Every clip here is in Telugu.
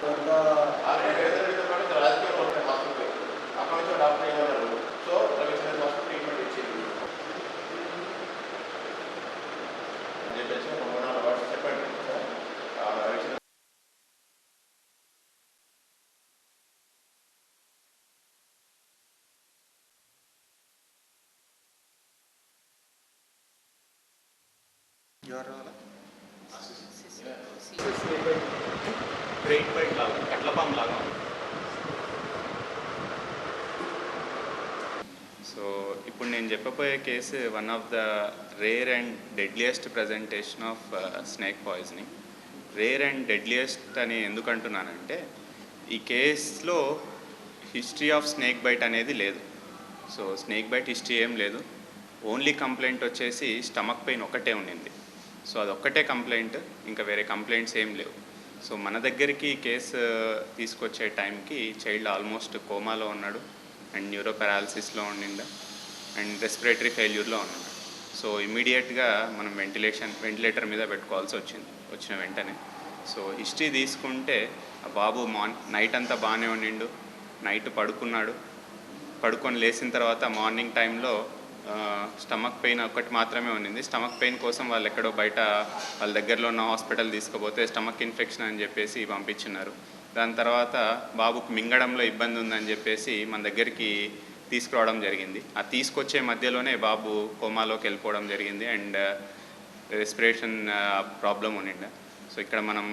కొంత రాజకీయ హాస్పిటల్ అక్కడ నుంచి డాక్టర్ ఏమన్నారు, సో రవిచంద్ర హాస్పిటల్ ట్రీట్మెంట్ ఇచ్చింది అని చెప్పేసి ఒక 3-4 వర్డ్స్ చెప్పండి సార్. రవిచంద్ర గ్రేట్ బైట్ లాగా కట్లపాము లాగా. సో ఇప్పుడు నేను చెప్పబోయే case one of the rare and deadliest presentation of snake poisoning. Rare and deadliest అని ఎందుకు అంటున్నానంటే, ఈ కేసులో హిస్టరీ ఆఫ్ స్నేక్ బైట్ అనేది లేదు. సో స్నేక్ బైట్ హిస్టరీ ఏం లేదు. ఓన్లీ కంప్లైంట్ వచ్చేసి స్టమక్ పెయిన్ ఒక్కటే ఉండింది. సో అదొక్కటే కంప్లైంట్, ఇంకా వేరే కంప్లైంట్స్ ఏం లేవు. సో మన దగ్గరికి కేసు తీసుకొచ్చే టైంకి చైల్డ్ ఆల్మోస్ట్ కోమాలో ఉన్నాడు అండ్ న్యూరో పారాలసిస్లో ఉండిండ అండ్ రెస్పిరేటరీ ఫెయిల్యూర్లో ఉన్నాడు. సో ఇమీడియట్గా మనం వెంటిలేటర్ మీద పెట్టుకోవాల్సి వచ్చిన వెంటనే. సో హిస్టరీ తీసుకుంటే ఆ బాబు నైట్ అంతా బాగానే ఉండిండు. నైట్ పడుకొని లేచిన తర్వాత మార్నింగ్ టైంలో స్టమక్ పెయిన్ ఒకటి మాత్రమే ఉండింది. స్టమక్ పెయిన్ కోసం వాళ్ళు ఎక్కడో బయట వాళ్ళ దగ్గరలో ఉన్న హాస్పిటల్ తీసుకుపోతే స్టమక్ ఇన్ఫెక్షన్ అని చెప్పేసి పంపించినారు. దాని తర్వాత బాబుకు మింగడంలో ఇబ్బంది ఉందని చెప్పేసి మన దగ్గరికి తీసుకురావడం జరిగింది. ఆ తీసుకొచ్చే మధ్యలోనే బాబు కోమాలోకి వెళ్ళిపోవడం జరిగింది అండ్ రెస్పిరేషన్ ప్రాబ్లం ఉండిండ. సో ఇక్కడ మనం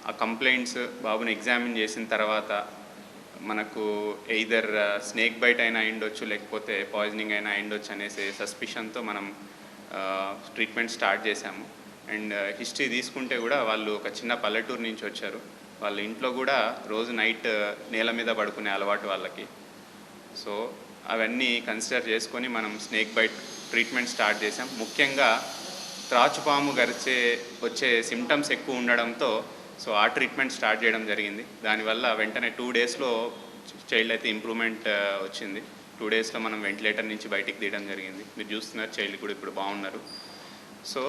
ఆ కంప్లైంట్స్ బాబుని ఎగ్జామిన్ చేసిన తర్వాత మనకు ఎయిదర్ స్నేక్ బైట్ అయినా అయిండొచ్చు, లేకపోతే పాయిజనింగ్ అయినా అయిండొచ్చు అనేసి సస్పిషన్తో మనం ట్రీట్మెంట్ స్టార్ట్ చేశాము. అండ్ హిస్టరీ తీసుకుంటే కూడా వాళ్ళు ఒక చిన్న పల్లెటూరు నుంచి వచ్చారు. వాళ్ళ ఇంట్లో కూడా రోజు నైట్ నేల మీద పడుకునే అలవాటు వాళ్ళకి. సో అవన్నీ కన్సిడర్ చేసుకొని మనం స్నేక్ బైట్ ట్రీట్మెంట్ స్టార్ట్ చేసాం. ముఖ్యంగా త్రాచుపాము వచ్చే సిమ్టమ్స్ ఎక్కువ ఉండడంతో సో ఆ ట్రీట్మెంట్ స్టార్ట్ చేయడం జరిగింది. దానివల్ల వెంటనే 2 డేస్లో చైల్డ్ అయితే ఇంప్రూవ్మెంట్ వచ్చింది. 2 డేస్లో మనం వెంటిలేటర్ నుంచి బయటికి తీయడం జరిగింది. మీరు చూస్తున్నారు చైల్డ్ కూడా ఇప్పుడు బాగున్నారు. సో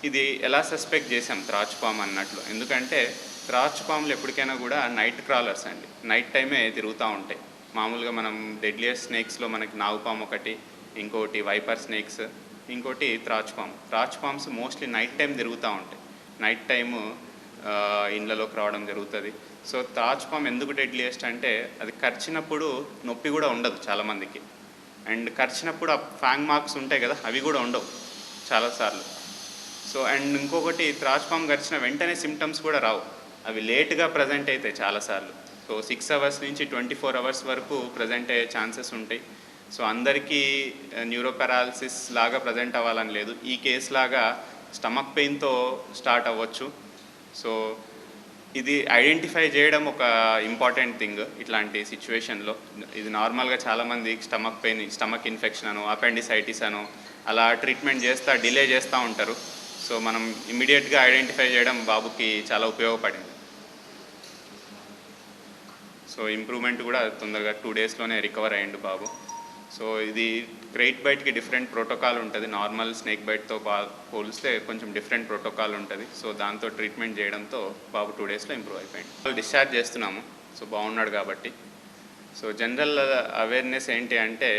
ఇది ఎలా సస్పెక్ట్ చేసాం త్రాచుపాము అన్నట్లు, ఎందుకంటే త్రాచుపాములు ఎప్పటికైనా కూడా నైట్ క్రాలర్స్ అండి, నైట్ టైమే తిరుగుతూ ఉంటాయి. మామూలుగా మనం డెడ్లియస్ట్ స్నేక్స్లో మనకి నాగుపాము ఒకటి, ఇంకోటి వైపర్ స్నేక్స్, ఇంకోటి త్రాచుపామ్స్ మోస్ట్లీ నైట్ టైం తిరుగుతూ ఉంటాయి. నైట్ టైము ఇండ్లలోకి రావడం జరుగుతుంది. సో త్రాచుపాము ఎందుకు డెడ్లియస్ట్ అంటే అది కరిచినప్పుడు నొప్పి కూడా ఉండదు చాలామందికి, అండ్ కరిచినప్పుడు ఆ ఫ్యాంగ్ మార్క్స్ ఉంటాయి కదా, అవి కూడా ఉండవు చాలాసార్లు. సో అండ్ ఇంకొకటి త్రాచుపాము కరిచిన వెంటనే సిమ్టమ్స్ కూడా రావు, అవి లేట్గా ప్రజెంట్ అవుతాయి చాలాసార్లు. సో 6 అవర్స్ నుంచి 24 అవర్స్ వరకు ప్రజెంట్ అయ్యే ఛాన్సెస్ ఉంటాయి. సో అందరికీ న్యూరోపారాలసిస్ లాగా ప్రజెంట్ అవ్వాలని లేదు. ఈ కేసు లాగా స్టమక్ పెయిన్తో స్టార్ట్ అవ్వచ్చు. సో ఇది ఐడెంటిఫై చేయడం ఒక ఇంపార్టెంట్ థింగ్ ఇట్లాంటి సిచ్యువేషన్లో. ఇది నార్మల్గా చాలామంది స్టమక్ పెయిన్, స్టమక్ ఇన్ఫెక్షన్ అను, అపెండిసైటిస్ అను అలా ట్రీట్మెంట్ డిలే చేస్తూ ఉంటారు. సో మనం ఇమ్మీడియట్గా ఐడెంటిఫై చేయడం బాబుకి చాలా ఉపయోగపడింది. సో ఇంప్రూవ్మెంట్ కూడా తొందరగా 2 డేస్లోనే రికవర్ అయ్యిండు బాబు. సో ఇది గ్రేట్ బైట్కి డిఫరెంట్ ప్రోటోకాల్ ఉంటుంది. నార్మల్ స్నేక్ బైట్తో పోలిస్తే కొంచెం డిఫరెంట్ ప్రోటోకాల్ ఉంటుంది. సో దాంతో ట్రీట్మెంట్ చేయడంతో బాబు 2 డేస్లో ఇంప్రూవ్ అయిపోయింది. డిశ్చార్జ్ చేస్తున్నాము, సో బాగున్నాడు కాబట్టి. సో జనరల్ అవేర్నెస్ ఏంటి అంటే,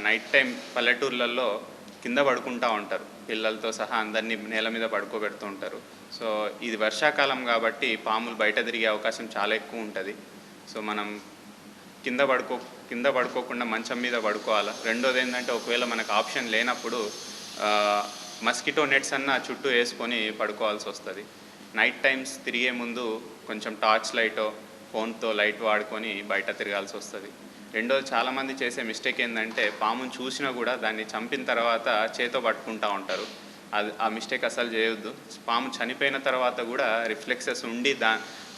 నైట్ టైం పల్లెటూర్లలో కింద పడుకుంటూ ఉంటారు, పిల్లలతో సహా అందరినీ నేల మీద పడుకోబెడుతూ ఉంటారు. సో ఇది వర్షాకాలం కాబట్టి పాములు బయట తిరిగే అవకాశం చాలా ఎక్కువ ఉంటుంది. సో మనం కింద పడుకోకుండా మంచం మీద పడుకోవాలి. రెండోది ఏంటంటే, ఒకవేళ మనకు ఆప్షన్ లేనప్పుడు మస్కిటో నెట్స్ అన్న చుట్టూ వేసుకొని పడుకోవాల్సి వస్తుంది. నైట్ టైమ్స్ తిరిగే ముందు కొంచెం టార్చ్ లైటో ఫోన్తో లైట్ వాడుకొని బయట తిరగాల్సి వస్తుంది. రెండోది చాలామంది చేసే మిస్టేక్ ఏంటంటే, పాముని చూసినా కూడా దాన్ని చంపిన తర్వాత చేతో పట్టుకుంటూ ఉంటారు. ఆ మిస్టేక్ అసలు చేయొద్దు. పాము చనిపోయిన తర్వాత కూడా రిఫ్లెక్సెస్ ఉండి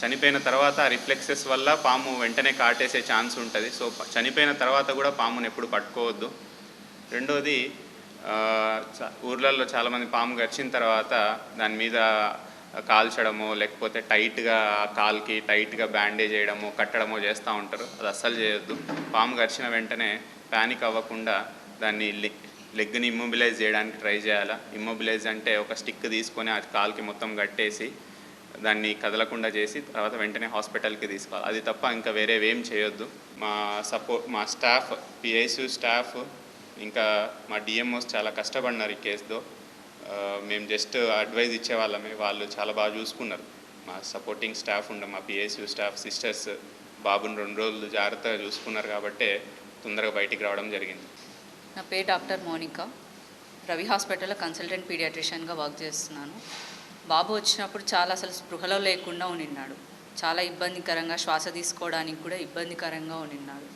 చనిపోయిన తర్వాత ఆ రిఫ్లెక్సెస్ వల్ల పాము వెంటనే కాటేసే ఛాన్స్ ఉంటుంది. సో చనిపోయిన తర్వాత కూడా పాముని ఎప్పుడు పట్టుకోవద్దు. రెండోది, ఊర్లలో చాలామంది పాము గరిచిన తర్వాత దాని మీద కాల్చడమో లేకపోతే టైట్గా కాల్కి టైట్గా బ్యాండేజ్ చేయడమో కట్టడమో చేస్తూ ఉంటారు. అది అస్సలు చేయొద్దు. పాము గరిచిన వెంటనే ప్యానిక్ అవ్వకుండా దాన్ని లెగ్ని ఇమ్మొబిలైజ్ చేయడానికి ట్రై చేయాలి. ఇమ్మొబిలైజ్ అంటే ఒక స్టిక్ తీసుకొని అది కాల్కి మొత్తం కట్టేసి దాన్ని కదలకుండా చేసి తర్వాత వెంటనే హాస్పిటల్కి తీసుకోవాలి. అది తప్ప ఇంకా వేరేవేం చేయొద్దు. మా స్టాఫ్, పిఐసియు స్టాఫ్, ఇంకా మా డిఎంఓస్ చాలా కష్టపడినారు ఈ కేసుతో. మేము జస్ట్ అడ్వైజ్ ఇచ్చేవాళ్ళమే, వాళ్ళు చాలా బాగా చూసుకున్నారు. మా సపోర్టింగ్ స్టాఫ్ మా పిఐసియు స్టాఫ్ సిస్టర్స్ బాబుని 2 రోజులు జాగ్రత్తగా చూసుకున్నారు కాబట్టే తొందరగా బయటికి రావడం జరిగింది. నా పేరు డాక్టర్ మోనికా. రవి హాస్పిటల్లో కన్సల్టెంట్ పీడియాట్రిషియన్గా వర్క్ చేస్తున్నాను. బాబు వచ్చినప్పుడు చాలా అసలు స్పృహలో లేకుండా ఉండిన్నాడు. చాలా ఇబ్బందికరంగా, శ్వాస తీసుకోవడానికి కూడా ఇబ్బందికరంగా ఉండిన్నాడు.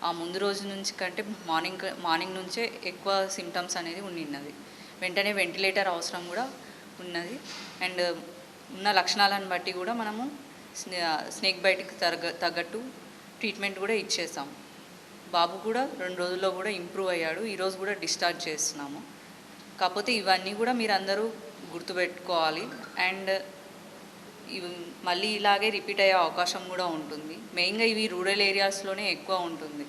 ఆ ముందు రోజు నుంచి కంటే మార్నింగ్ నుంచే ఎక్కువ సిమ్టమ్స్ అనేది ఉండిన్నది. వెంటనే వెంటిలేటర్ అవసరం కూడా ఉన్నది. అండ్ ఉన్న లక్షణాలను బట్టి కూడా మనము స్నేక్ బైట్కి తగ్గట్టు ట్రీట్మెంట్ కూడా ఇచ్చేసాం. బాబు కూడా 2 రోజుల్లో కూడా ఇంప్రూవ్ అయ్యాడు. ఈరోజు కూడా డిశ్చార్జ్ చేస్తున్నాము. కాకపోతే ఇవన్నీ కూడా మీరందరూ గుర్తుపెట్టుకోవాలి. అండ్ ఇవి మళ్ళీ ఇలాగే రిపీట్ అయ్యే అవకాశం కూడా ఉంటుంది. మెయిన్గా ఇవి రూరల్ ఏరియాస్లోనే ఎక్కువ ఉంటుంది.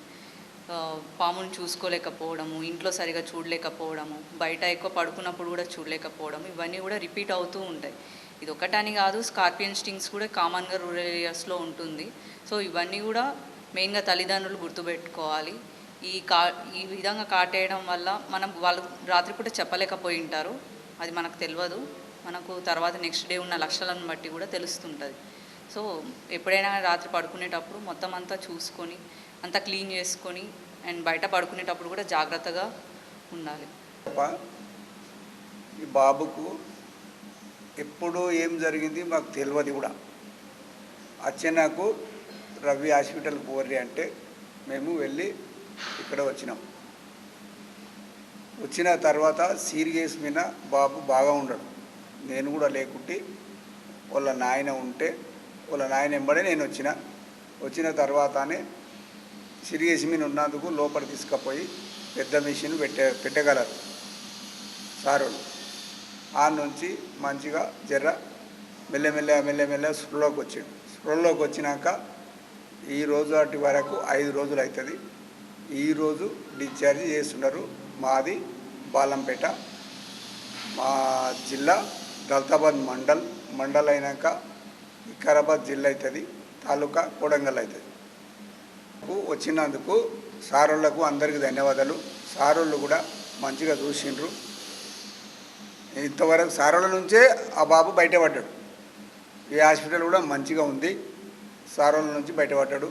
పాముని చూసుకోలేకపోవడము, ఇంట్లో సరిగా చూడలేకపోవడము, బయట ఎక్కువ పడుకున్నప్పుడు కూడా చూడలేకపోవడము, ఇవన్నీ కూడా రిపీట్ అవుతూ ఉంటాయి. ఇది ఒకటని కాదు, స్కార్పియన్ స్టింగ్స్ కూడా కామన్గా రూరల్ ఏరియాస్లో ఉంటుంది. సో ఇవన్నీ కూడా మెయిన్గా తల్లిదండ్రులు గుర్తుపెట్టుకోవాలి. ఈ విధంగా కాటేయడం వల్ల వాళ్ళు రాత్రిపూట చెప్పలేకపోయి ఉంటారు, అది మనకు తెలియదు. మనకు తర్వాత నెక్స్ట్ డే ఉన్న లక్షణాలను బట్టి కూడా తెలుస్తుంటుంది. సో ఎప్పుడైనా రాత్రి పడుకునేటప్పుడు మొత్తం అంతా చూసుకొని, అంతా క్లీన్ చేసుకొని, అండ్ బయట పడుకునేటప్పుడు కూడా జాగ్రత్తగా ఉండాలి. ఈ బాబుకు ఎప్పుడు ఏం జరిగింది మాకు తెలియదు కూడా. నాకు రవి హాస్పిటల్కి పోర్రి అంటే మేము వెళ్ళి ఇక్కడ వచ్చినాం. వచ్చిన తర్వాత సీరియస్ మీద బాబు బాగా ఉండడు. నేను కూడా లేకుంటే వాళ్ళ నాయన ఉంటే వాళ్ళ నాయన వెంబడే నేను వచ్చిన తర్వాతనే సీరియస్ మీద ఉన్నందుకు లోపల తీసుకుపోయి పెద్ద మిషన్ పెట్టగలరు సారు. ఆ నుంచి మంచిగా మెల్లమెల్ల స్పృహలోకి వచ్చినాక ఈ రోజు అటు వరకు 5 రోజులు అవుతుంది. ఈరోజు డిశ్చార్జ్ చేస్తున్నారు. మాది బాలంపేట, మా జిల్లా దౌలతాబాద్ మండల్ అయినాక వికారాబాద్ జిల్లా అవుతుంది, తాలూకా కొడంగల్ అవుతుంది. వచ్చినందుకు సారోళ్ళకు అందరికీ ధన్యవాదాలు. సారోళ్ళు కూడా మంచిగా చూసిండ్రు. ఇంతవరకు సారోళ్ళ నుంచే ఆ బాబు బయటపడ్డాడు. ఈ హాస్పిటల్ కూడా మంచిగా ఉంది. సారోళ్ళ నుంచి బయటపడ్డాడు.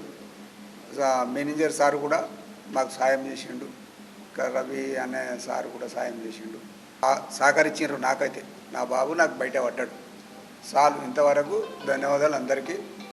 మేనేజర్ సారు కూడా మాకు సాయం చేసిండు. రవి అనే సారు కూడా సాయం చేసిండు, సహకరించిండ్రు. నాకైతే నా బాబు నాకు బయట పడ్డాడు. చాలు. ఇంతవరకు ధన్యవాదాలు అందరికీ.